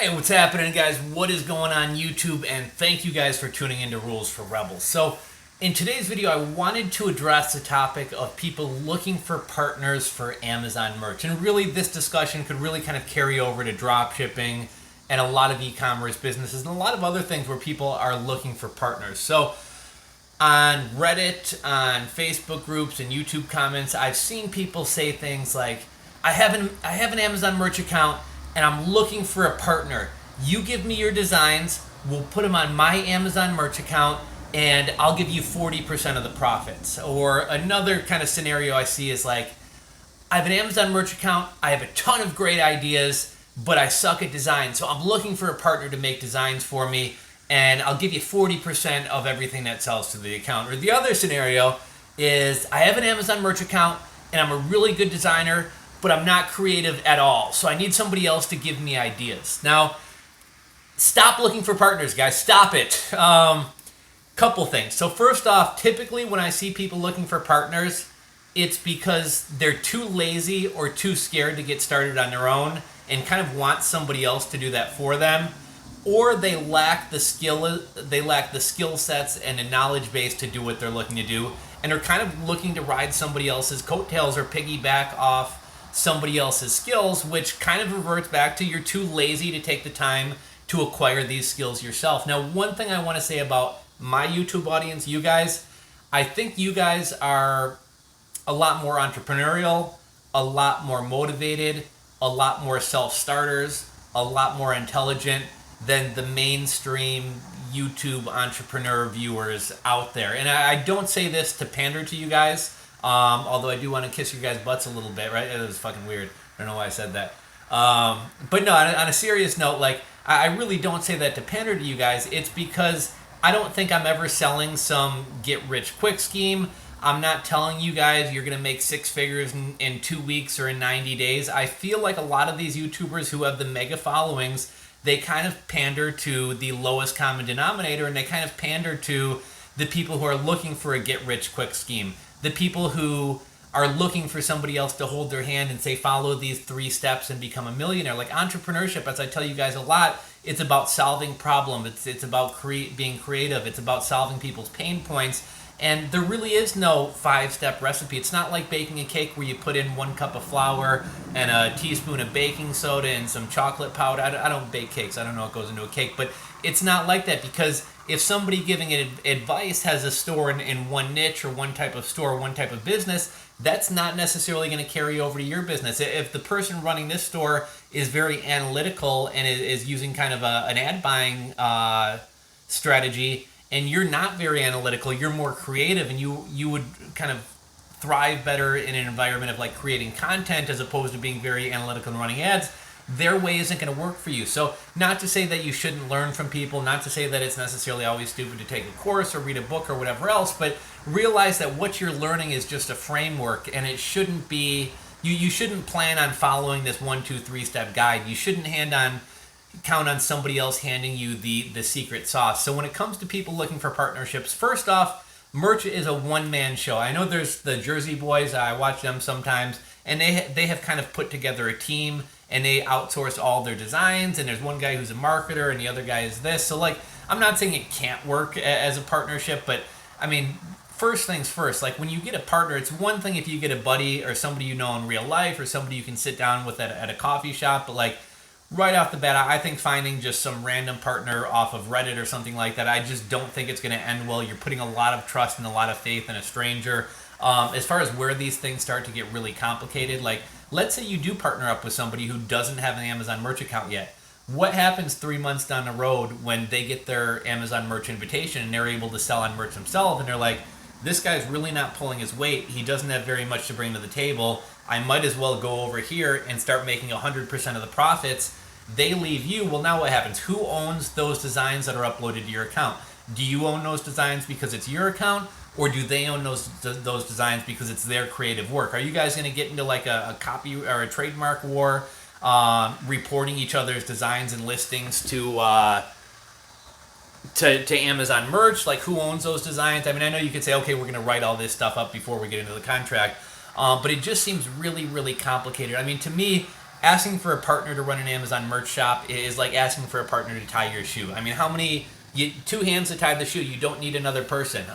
Hey, what's happening, guys? What is going on YouTube? And thank you guys for tuning into Rules for Rebels. So, in today's video, I wanted to address the topic of people looking for partners for Amazon merch. And really, this discussion could really kind of carry over to drop shipping and a lot of e-commerce businesses and a lot of other things where people are looking for partners. So, on Reddit, on Facebook groups, and YouTube comments, I've seen people say things like, I have an Amazon merch account and I'm looking for a partner. You give me your designs, we'll put them on my Amazon merch account, and I'll give you 40% of the profits. Or another kind of scenario I see is like, I have an Amazon merch account, I have a ton of great ideas, but I suck at design, so I'm looking for a partner to make designs for me, and I'll give you 40% of everything that sells to the account. Or the other scenario is, I have an Amazon merch account, and I'm a really good designer, but I'm not creative at all. So I need somebody else to give me ideas. Now, stop looking for partners, guys. Stop it. Couple things. So first off, typically when I see people looking for partners, it's because they're too lazy or too scared to get started on their own and kind of want somebody else to do that for them, or they lack the skill sets and the knowledge base to do what they're looking to do, and are kind of looking to ride somebody else's coattails or piggyback off somebody else's skills, which kind of reverts back to you're too lazy to take the time to acquire these skills yourself. Now, one thing I want to say about my YouTube audience, you guys, I think you guys are a lot more entrepreneurial, a lot more motivated, a lot more self-starters, a lot more intelligent than the mainstream YouTube entrepreneur viewers out there. And I don't say this to pander to you guys, although I do want to kiss your guys' butts a little bit, right? It was fucking weird. I don't know why I said that. But no, on a serious note, like, I really don't say that to pander to you guys. It's because I don't think I'm ever selling some get-rich-quick scheme. I'm not telling you guys you're going to make six figures in 2 weeks or in 90 days. I feel like a lot of these YouTubers who have the mega followings, they kind of pander to the lowest common denominator, and they kind of pander to the people who are looking for a get-rich-quick scheme. The people who are looking for somebody else to hold their hand and say, follow these 3 steps and become a millionaire. Like entrepreneurship, as I tell you guys a lot, it's about solving problems. It's about being creative. It's about solving people's pain points. And there really is no 5-step recipe. It's not like baking a cake where you put in 1 cup of flour and a teaspoon of baking soda and some chocolate powder. I don't bake cakes. I don't know what goes into a cake. But it's not like that, because if somebody giving advice has a store in one niche or one type of store, one type of business, that's not necessarily going to carry over to your business. If the person running this store is very analytical and is using kind of an ad buying strategy, and you're not very analytical, you're more creative, and you would kind of thrive better in an environment of like creating content as opposed to being very analytical and running ads, their way isn't going to work for you. So not to say that you shouldn't learn from people, not to say that it's necessarily always stupid to take a course or read a book or whatever else, but realize that what you're learning is just a framework, and it shouldn't be, you shouldn't plan on following this 1, 2, 3 step guide. You shouldn't count on somebody else handing you the secret sauce. So when it comes to people looking for partnerships, first off, merch is a one-man show. I know there's the Jersey Boys, I watch them sometimes, and they have kind of put together a team, and they outsource all their designs, and there's one guy who's a marketer, and the other guy is this. So, like, I'm not saying it can't work as a partnership, but, I mean, first things first, like, when you get a partner, it's one thing if you get a buddy or somebody you know in real life or somebody you can sit down with at a coffee shop, but, like, right off the bat, I think finding just some random partner off of Reddit or something like that, I just don't think it's going to end well. You're putting a lot of trust and a lot of faith in a stranger. As far as where these things start to get really complicated, like, let's say you do partner up with somebody who doesn't have an Amazon merch account yet. What happens 3 months down the road when they get their Amazon merch invitation and they're able to sell on merch themselves, and they're like, this guy's really not pulling his weight. He doesn't have very much to bring to the table. I might as well go over here and start making 100% of the profits. They leave you. Well, now what happens? Who owns those designs that are uploaded to your account? Do you own those designs because it's your account, or do they own those designs because it's their creative work? Are you guys going to get into like a copy or a trademark war, reporting each other's designs and listings to Amazon merch? Like, who owns those designs? I mean, I know you could say, okay, we're going to write all this stuff up before we get into the contract, but it just seems really, really complicated. I mean, to me, asking for a partner to run an Amazon merch shop is like asking for a partner to tie your shoe. I mean, two hands to tie the shoe, you don't need another person.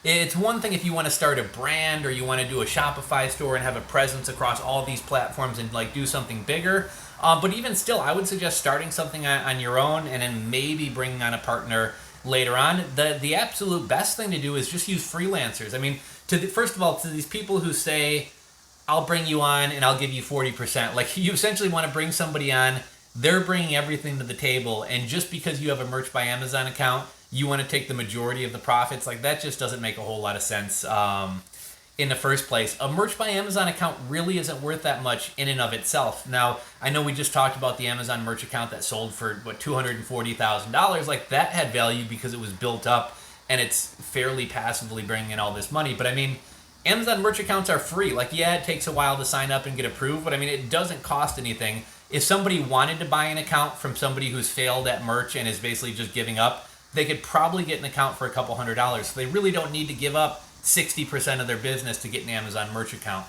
It's one thing if you want to start a brand or you want to do a Shopify store and have a presence across all these platforms and like do something bigger. But even still, I would suggest starting something on your own and then maybe bringing on a partner later on. The absolute best thing to do is just use freelancers. I mean, first of all, to these people who say, I'll bring you on and I'll give you 40%. Like, you essentially want to bring somebody on, they're bringing everything to the table, and just because you have a Merch by Amazon account, you want to take the majority of the profits. Like, that just doesn't make a whole lot of sense in the first place. A Merch by Amazon account really isn't worth that much in and of itself. Now, I know we just talked about the Amazon merch account that sold for, $240,000. Like, that had value because it was built up and it's fairly passively bringing in all this money. But I mean, Amazon merch accounts are free. Like, yeah, it takes a while to sign up and get approved, but I mean, it doesn't cost anything. If somebody wanted to buy an account from somebody who's failed at merch and is basically just giving up, they could probably get an account for a couple $100. So they really don't need to give up 60% of their business to get an Amazon merch account.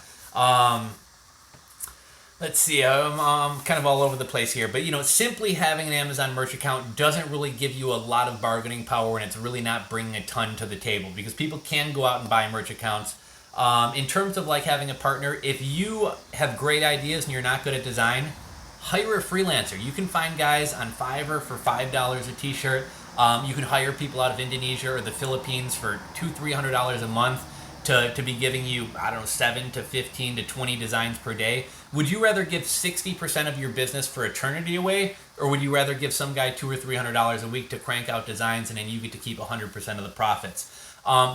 Let's see, I'm kind of all over the place here, but simply having an Amazon merch account doesn't really give you a lot of bargaining power, and it's really not bringing a ton to the table because people can go out and buy merch accounts. In terms of like having a partner, if you have great ideas and you're not good at design, hire a freelancer. You can find guys on Fiverr for $5 a t-shirt. You can hire people out of Indonesia or the Philippines for $200-300 a month to be giving you, 7 to 15 to 20 designs per day. Would you rather give 60% of your business for eternity away, or would you rather give some guy $200 or $300 a week to crank out designs and then you get to keep 100% of the profits?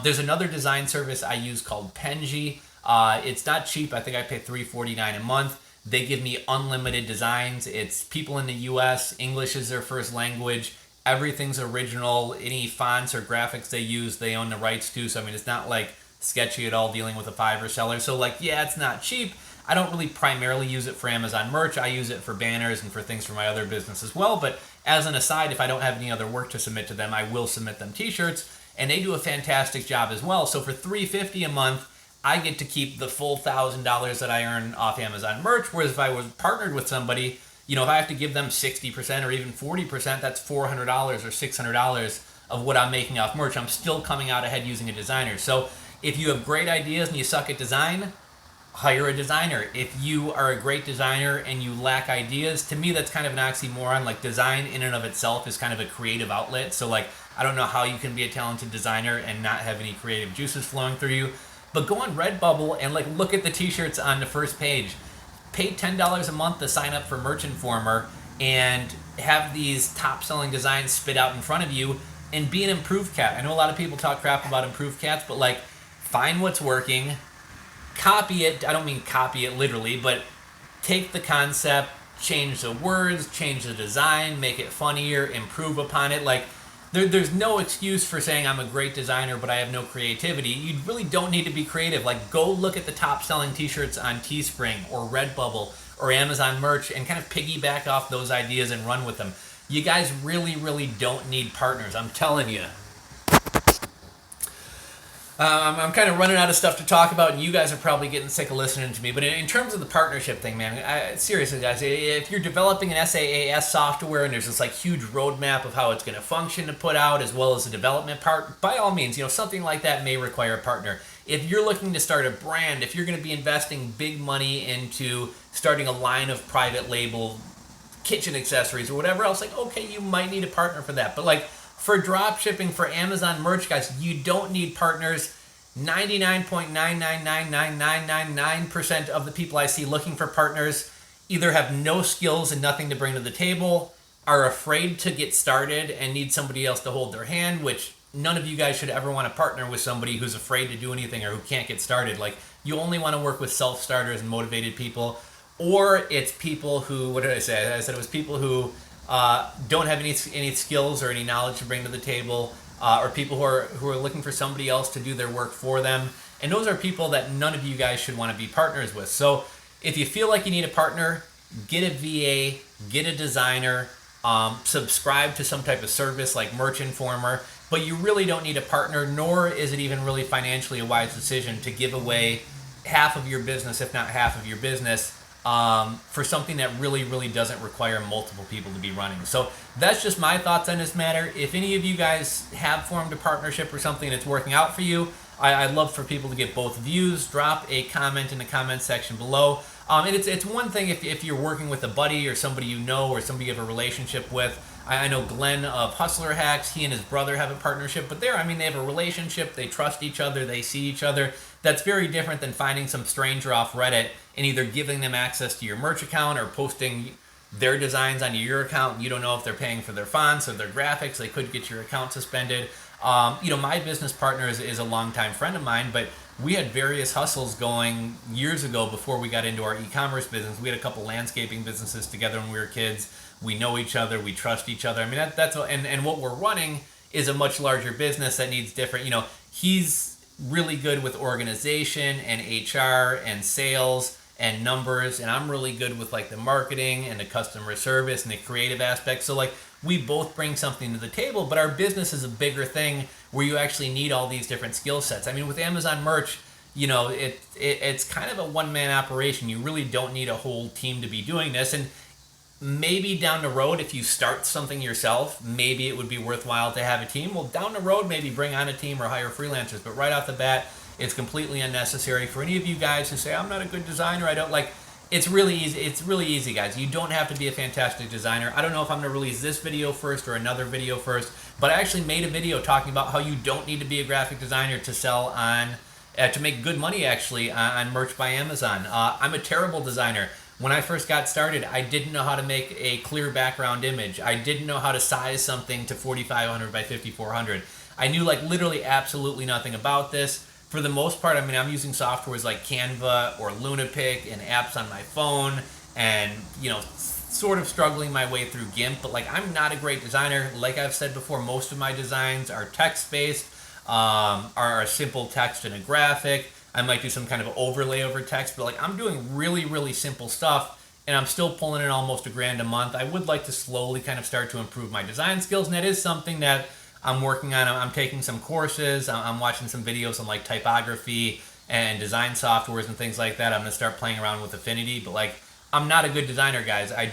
There's another design service I use called Penji. It's not cheap. I think I pay $349 a month. They give me unlimited designs. It's people in the US. English is their first language. Everything's original. Any fonts or graphics they use, they own the rights to. So, I mean, it's not like sketchy at all dealing with a Fiverr seller. So, like, yeah, it's not cheap. I don't really primarily use it for Amazon merch. I use it for banners and for things for my other business as well. But as an aside, if I don't have any other work to submit to them, I will submit them t-shirts. And they do a fantastic job as well. So for $350 a month, I get to keep the full $1,000 that I earn off Amazon merch. Whereas if I was partnered with somebody, if I have to give them 60% or even 40%, that's $400 or $600 of what I'm making off merch. I'm still coming out ahead using a designer. So if you have great ideas and you suck at design, hire a designer. If you are a great designer and you lack ideas, to me that's kind of an oxymoron. Like, design in and of itself is kind of a creative outlet. So like, I don't know how you can be a talented designer and not have any creative juices flowing through you. But go on Redbubble and like look at the t-shirts on the first page. Pay $10 a month to sign up for Merch Informer and have these top selling designs spit out in front of you and be an improved cat. I know a lot of people talk crap about improved cats, but like, find what's working, copy it. I don't mean copy it literally, but take the concept, change the words, change the design, make it funnier, improve upon it. Like, there's no excuse for saying I'm a great designer, but I have no creativity. You really don't need to be creative. Like, go look at the top selling t-shirts on Teespring or Redbubble or Amazon merch and kind of piggyback off those ideas and run with them. You guys really, really don't need partners. I'm telling you. I'm kind of running out of stuff to talk about, and you guys are probably getting sick of listening to me. But in terms of the partnership thing, man, seriously, guys, if you're developing an SaaS software and there's this like huge roadmap of how it's going to function to put out, as well as the development part, by all means, something like that may require a partner. If you're looking to start a brand, if you're going to be investing big money into starting a line of private label kitchen accessories or whatever else, like, okay, you might need a partner for that. But like, for drop shipping, for Amazon merch, guys, you don't need partners. 99.9999999% of the people I see looking for partners either have no skills and nothing to bring to the table, are afraid to get started and need somebody else to hold their hand, which none of you guys should ever want to partner with somebody who's afraid to do anything or who can't get started. Like, you only want to work with self-starters and motivated people, or it's people who, what did I say? I said it was people who don't have any skills or any knowledge to bring to the table, or people who are looking for somebody else to do their work for them. And those are people that none of you guys should want to be partners with. So if you feel like you need a partner, get a VA, get a designer, subscribe to some type of service like Merch Informer, but you really don't need a partner, nor is it even really financially a wise decision to give away half of your business, if not half of your business, for something that really doesn't require multiple people to be running. So that's just my thoughts on this matter. If any of you guys have formed a partnership or something that's working out for you, I'd love for people to get both views. Drop a comment in the comment section below. And it's one thing if you're working with a buddy or somebody you know or somebody you have a relationship with. I know Glenn of Hustler Hacks, he and his brother have a partnership, but they have a relationship, they trust each other, they see each other. That's very different than finding some stranger off Reddit and either giving them access to your merch account or posting their designs onto your account. You don't know if they're paying for their fonts or their graphics. They could get your account suspended. My business partner is a longtime friend of mine, but we had various hustles going years ago before we got into our e-commerce business. We had a couple landscaping businesses together when we were kids. We know each other. We trust each other. I mean, that's and what we're running is a much larger business that needs different. He's really good with organization and HR and sales and numbers, and I'm really good with like the marketing and the customer service and the creative aspects. So like we both bring something to the table, but our business is a bigger thing where you actually need all these different skill sets. I mean, with Amazon merch, it's kind of a one-man operation. You really don't need a whole team to be doing this. And maybe down the road, if you start something yourself, maybe it would be worthwhile to have a team. Well, down the road, maybe bring on a team or hire freelancers. But right off the bat, it's completely unnecessary. For any of you guys who say, I'm not a good designer, I don't like, it's really easy. It's really easy, guys. You don't have to be a fantastic designer. I don't know if I'm going to release this video first or another video first, but I actually made a video talking about how you don't need to be a graphic designer to sell on, to make good money actually on merch by Amazon. I'm a terrible designer. When I first got started, I didn't know how to make a clear background image. I didn't know how to size something to 4,500 by 5,400. I knew like literally absolutely nothing about this. For the most part, I mean, I'm using softwares like Canva or Lunapic and apps on my phone and, sort of struggling my way through GIMP. But like, I'm not a great designer. Like I've said before, most of my designs are text-based, are simple text and a graphic. I might do some kind of overlay over text, but like I'm doing really simple stuff and I'm still pulling in almost $1,000 a month. I would like to slowly kind of start to improve my design skills, and that is something that I'm working on. I'm taking some courses. I'm watching some videos on like typography and design softwares and things like that. I'm going to start playing around with Affinity, but like I'm not a good designer, guys. I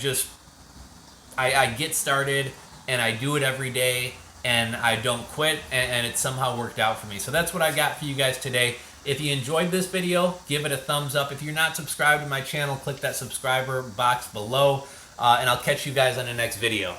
get started and I do it every day and I don't quit, and it somehow worked out for me. So that's what I got for you guys today. If you enjoyed this video, give it a thumbs up. If you're not subscribed to my channel, click that subscriber box below, and I'll catch you guys on the next video.